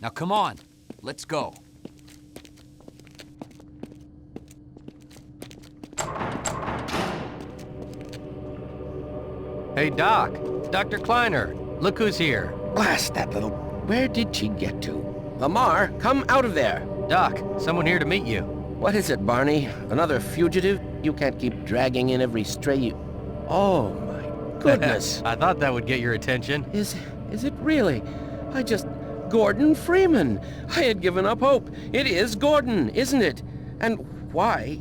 Now come on, let's go. Hey, Doc. Dr. Kleiner. Look who's here. Blast that little... Where did she get to? Lamar, come out of there! Doc, someone here to meet you. What is it, Barney? Another fugitive? You can't keep dragging in every stray you... Oh, my goodness. I thought that would get your attention. Is it really? Gordon Freeman! I had given up hope. It is Gordon, isn't it? And why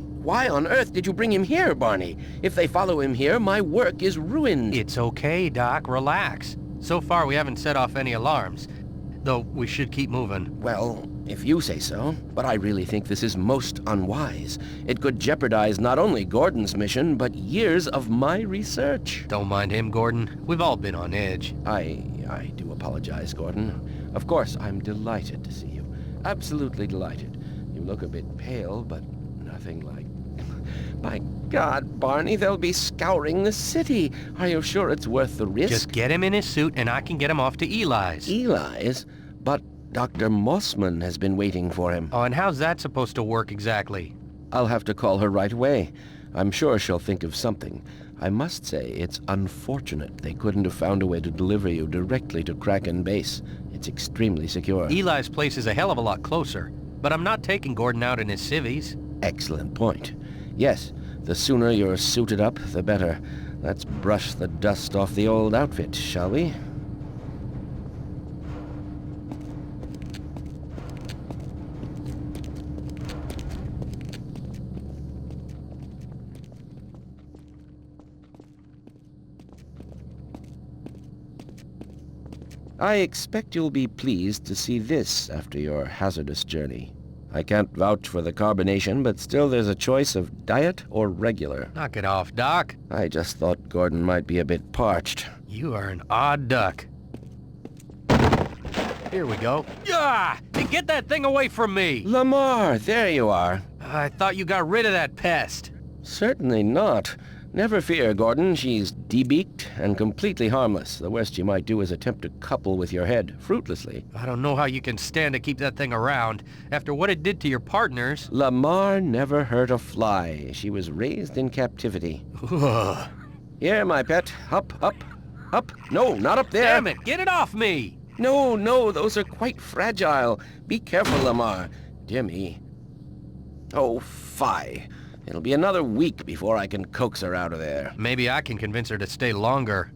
on earth did you bring him here, Barney? If they follow him here, my work is ruined. It's okay, Doc. Relax. So far, we haven't set off any alarms. Though, we should keep moving. Well, if you say so. But I really think this is most unwise. It could jeopardize not only Gordon's mission, but years of my research. Don't mind him, Gordon. We've all been on edge. I do apologize, Gordon. Of course, I'm delighted to see you. Absolutely delighted. You look a bit pale, but nothing like... By God, Barney, they'll be scouring the city. Are you sure it's worth the risk? Just get him in his suit and I can get him off to Eli's. Eli's? But Dr. Mossman has been waiting for him. Oh, and how's that supposed to work exactly? I'll have to call her right away. I'm sure she'll think of something. I must say, it's unfortunate they couldn't have found a way to deliver you directly to Kraken Base. It's extremely secure. Eli's place is a hell of a lot closer, but I'm not taking Gordon out in his civvies. Excellent point. Yes, the sooner you're suited up, the better. Let's brush the dust off the old outfit, shall we? I expect you'll be pleased to see this after your hazardous journey. I can't vouch for the carbonation, but still there's a choice of diet or regular. Knock it off, Doc. I just thought Gordon might be a bit parched. You are an odd duck. Here we go. Ah! Hey, get that thing away from me! Lamar, there you are. I thought you got rid of that pest. Certainly not. Never fear, Gordon. She's debeaked and completely harmless. The worst you might do is attempt to couple with your head, fruitlessly. I don't know how you can stand to keep that thing around after what it did to your partners. Lamar never hurt a fly. She was raised in captivity. Here, my pet. Up, up, up. No, not up there. Damn it, get it off me! No, those are quite fragile. Be careful, Lamar. Dear me. Oh, fie. It'll be another week before I can coax her out of there. Maybe I can convince her to stay longer.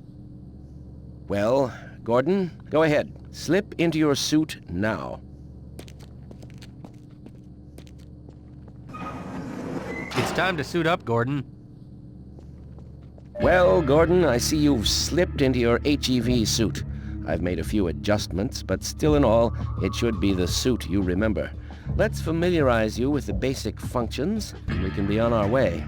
Well, Gordon, go ahead. Slip into your suit now. It's time to suit up, Gordon. Well, Gordon, I see you've slipped into your HEV suit. I've made a few adjustments, but still in all, it should be the suit you remember. Let's familiarize you with the basic functions, and we can be on our way.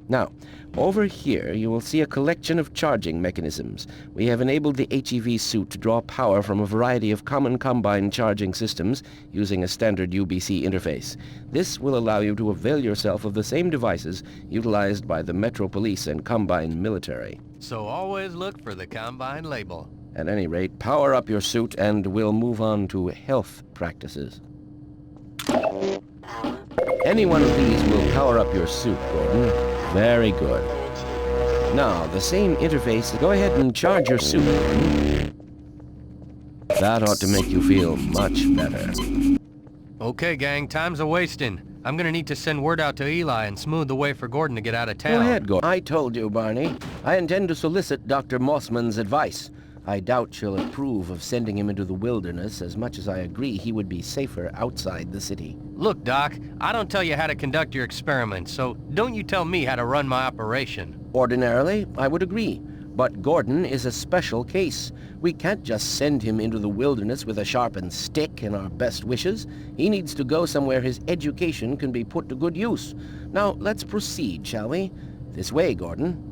Now, over here you will see a collection of charging mechanisms. We have enabled the HEV suit to draw power from a variety of common combine charging systems using a standard UBC interface. This will allow you to avail yourself of the same devices utilized by the Metro Police and Combine military. So always look for the Combine label. At any rate, power up your suit and we'll move on to health practices. Any one of these will power up your suit, Gordon. Very good. Now, the same interface. Go ahead and charge your suit, Gordon. That ought to make you feel much better. Okay, gang, time's a-wasting. I'm gonna need to send word out to Eli and smooth the way for Gordon to get out of town. Go ahead, Gordon. I told you, Barney. I intend to solicit Dr. Mossman's advice. I doubt she'll approve of sending him into the wilderness as much as I agree he would be safer outside the city. Look, Doc, I don't tell you how to conduct your experiments, so don't you tell me how to run my operation. Ordinarily, I would agree. But Gordon is a special case. We can't just send him into the wilderness with a sharpened stick and our best wishes. He needs to go somewhere his education can be put to good use. Now, let's proceed, shall we? This way, Gordon.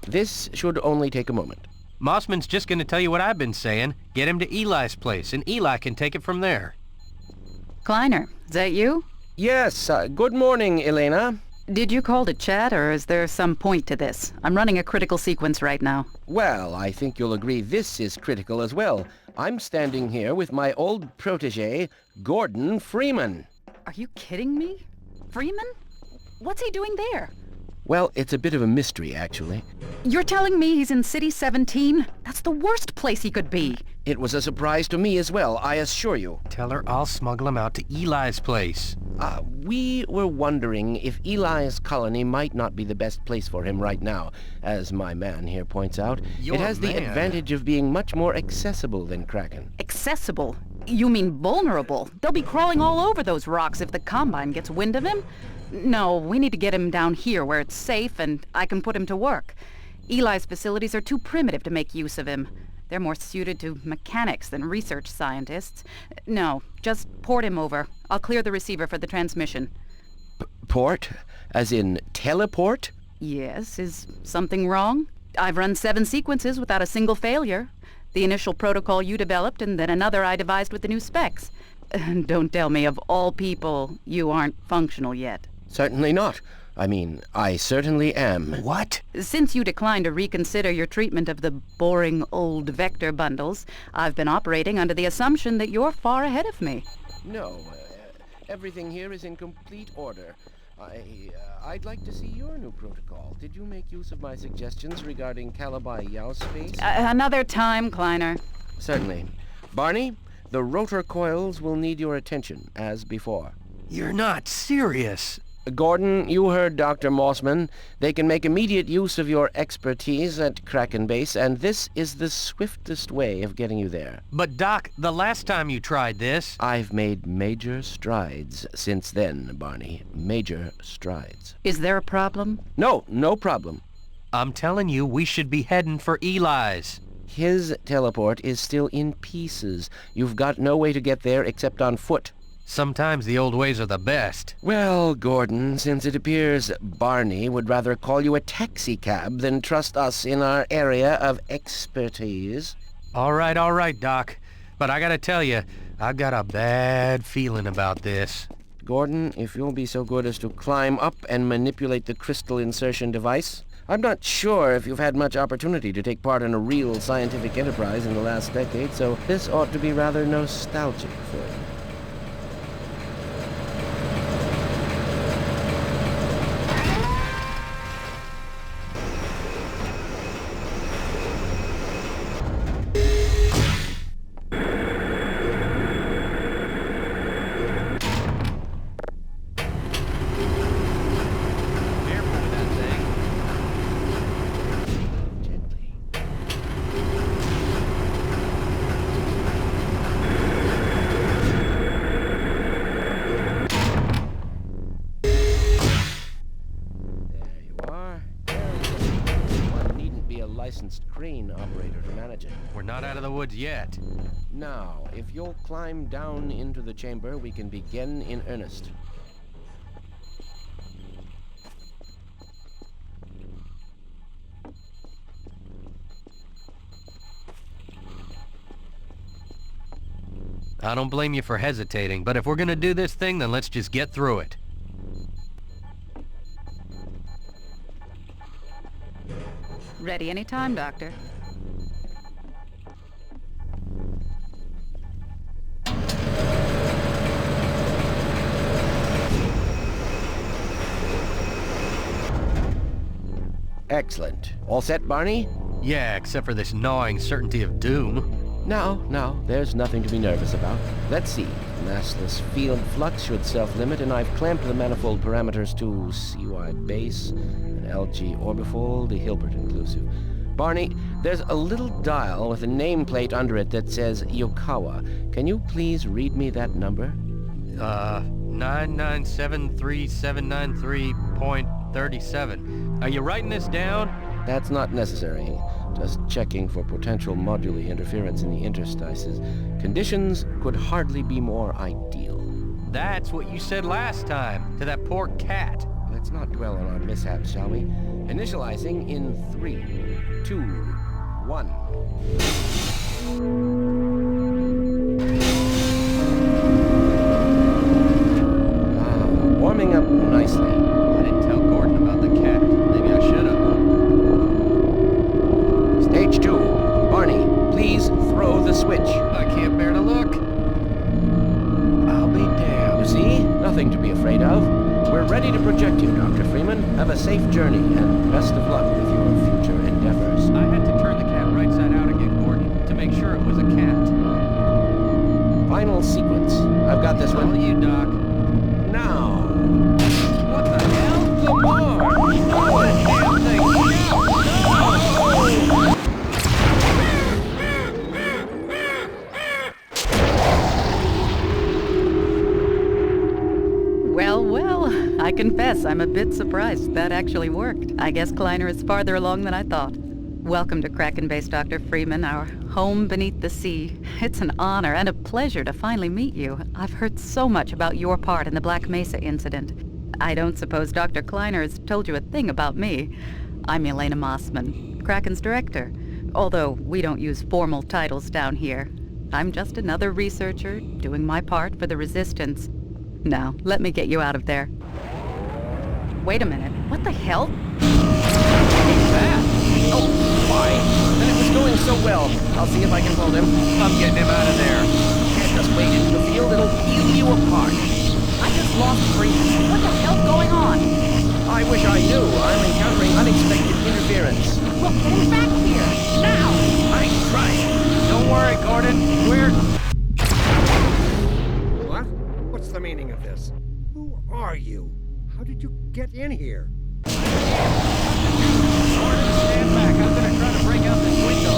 This should only take a moment. Mossman's just gonna tell you what I've been saying. Get him to Eli's place, and Eli can take it from there. Kleiner, is that you? Yes, good morning, Elena. Did you call to chat, or is there some point to this? I'm running a critical sequence right now. Well, I think you'll agree this is critical as well. I'm standing here with my old protege, Gordon Freeman. Are you kidding me? Freeman? What's he doing there? Well, it's a bit of a mystery, actually. You're telling me he's in City 17? That's the worst place he could be. It was a surprise to me as well, I assure you. Tell her I'll smuggle him out to Eli's place. We were wondering if Eli's colony might not be the best place for him right now. As my man here points out, Your it has the man? advantage of being much more accessible than Kraken. Accessible? You mean vulnerable? They'll be crawling all over those rocks if the Combine gets wind of him. No, we need to get him down here where it's safe and I can put him to work. Eli's facilities are too primitive to make use of him. They're more suited to mechanics than research scientists. No, just port him over. I'll clear the receiver for the transmission. Port? As in teleport? Yes, is something wrong? I've run 7 sequences without a single failure. The initial protocol you developed and then another I devised with the new specs. Don't tell me, of all people, you aren't functional yet. Certainly not. I mean, I certainly am. What? Since you declined to reconsider your treatment of the boring old vector bundles, I've been operating under the assumption that you're far ahead of me. No, everything here is in complete order. I'd like to see your new protocol. Did you make use of my suggestions regarding Calabai Yao space? Another time, Kleiner. Certainly. Barney, the rotor coils will need your attention, as before. You're not serious. Gordon, you heard Dr. Mossman. They can make immediate use of your expertise at Kraken Base, and this is the swiftest way of getting you there. But Doc, the last time you tried this... I've made major strides since then, Barney. Major strides. Is there a problem? No problem. I'm telling you, we should be heading for Eli's. His teleport is still in pieces. You've got no way to get there except on foot. Sometimes the old ways are the best. Well, Gordon, since it appears Barney would rather call you a taxicab than trust us in our area of expertise. All right, Doc. But I gotta tell you, I've got a bad feeling about this. Gordon, if you'll be so good as to climb up and manipulate the crystal insertion device. I'm not sure if you've had much opportunity to take part in a real scientific enterprise in the last decade, so this ought to be rather nostalgic for you. Licensed crane operator to manage it. We're not out of the woods yet. Now, if you'll climb down into the chamber, we can begin in earnest. I don't blame you for hesitating, but if we're gonna do this thing, then let's just get through it. Ready anytime, Doctor. Excellent. All set, Barney? Yeah, except for this gnawing certainty of doom. No, there's nothing to be nervous about. Let's see. Massless field flux should self-limit, and I've clamped the manifold parameters to CY base, an LG orbifold, the Hilbert inclusive. Barney, there's a little dial with a nameplate under it that says Yokawa. Can you please read me that number? 9973793.37. Are you writing this down? That's not necessary. Just checking for potential moduli interference in the interstices. Conditions could hardly be more ideal. That's what you said last time, to that poor cat. Let's not dwell on our mishaps, shall we? Initializing in 3, 2, 1. Warming up nicely. I didn't tell Gordon about the cat. Maybe I should have. Stage 2. Barney, please throw the switch. I can't bear to look. I'll be damned. You see? Nothing to be afraid of. We're ready to project you, Dr. Freeman. Have a safe journey, and best of luck with your future endeavors. I had to turn the cat right side out again, Gordon, to make sure it was a cat. Final sequence. I've got this All one. you, Doc. Now. What the hell? Lamar! Oh, that damn thing! Well, I confess I'm a bit surprised that actually worked. I guess Kleiner is farther along than I thought. Welcome to Kraken Base, Dr. Freeman, our home beneath the sea. It's an honor and a pleasure to finally meet you. I've heard so much about your part in the Black Mesa incident. I don't suppose Dr. Kleiner has told you a thing about me. I'm Elena Mossman, Kraken's director, although we don't use formal titles down here. I'm just another researcher doing my part for the Resistance. Now, let me get you out of there. Wait a minute. What the hell? What's that? Oh, why? And it was going so well. I'll see if I can hold him. I'm getting him out of there. Can't just wade into the field. It'll peel you apart. I just lost Freeman. What the hell's going on? I wish I knew. I'm encountering unexpected interference. Look, get him back here! Now! I'm trying. Don't worry, Gordon. We're... What? What's the meaning of this? Who are you? How did you get in here? Gordon, stand back. I'm gonna try to break out this window.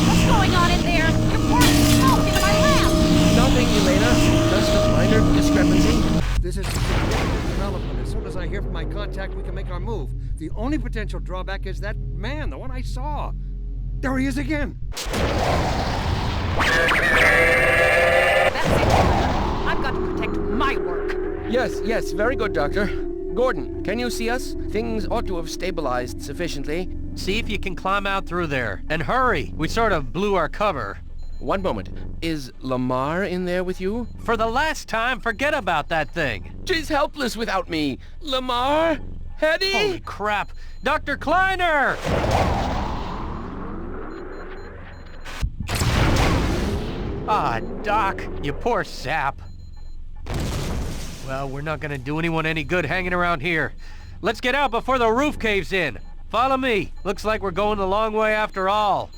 What's going on in there? You're pouring smoke into my lab! Nothing, Elena. Just a minor discrepancy. This is a significant development. As soon as I hear from my contact, we can make our move. The only potential drawback is that man, the one I saw. There he is again. That's it. I've got to protect my work. Yes, very good, Doctor. Gordon, can you see us? Things ought to have stabilized sufficiently. See if you can climb out through there. And hurry! We sort of blew our cover. One moment. Is Lamar in there with you? For the last time, forget about that thing. She's helpless without me. Lamar? Hetty? Holy crap! Dr. Kleiner! Ah, Doc, you poor sap. Well, we're not gonna do anyone any good hanging around here. Let's get out before the roof caves in. Follow me. Looks like we're going the long way after all.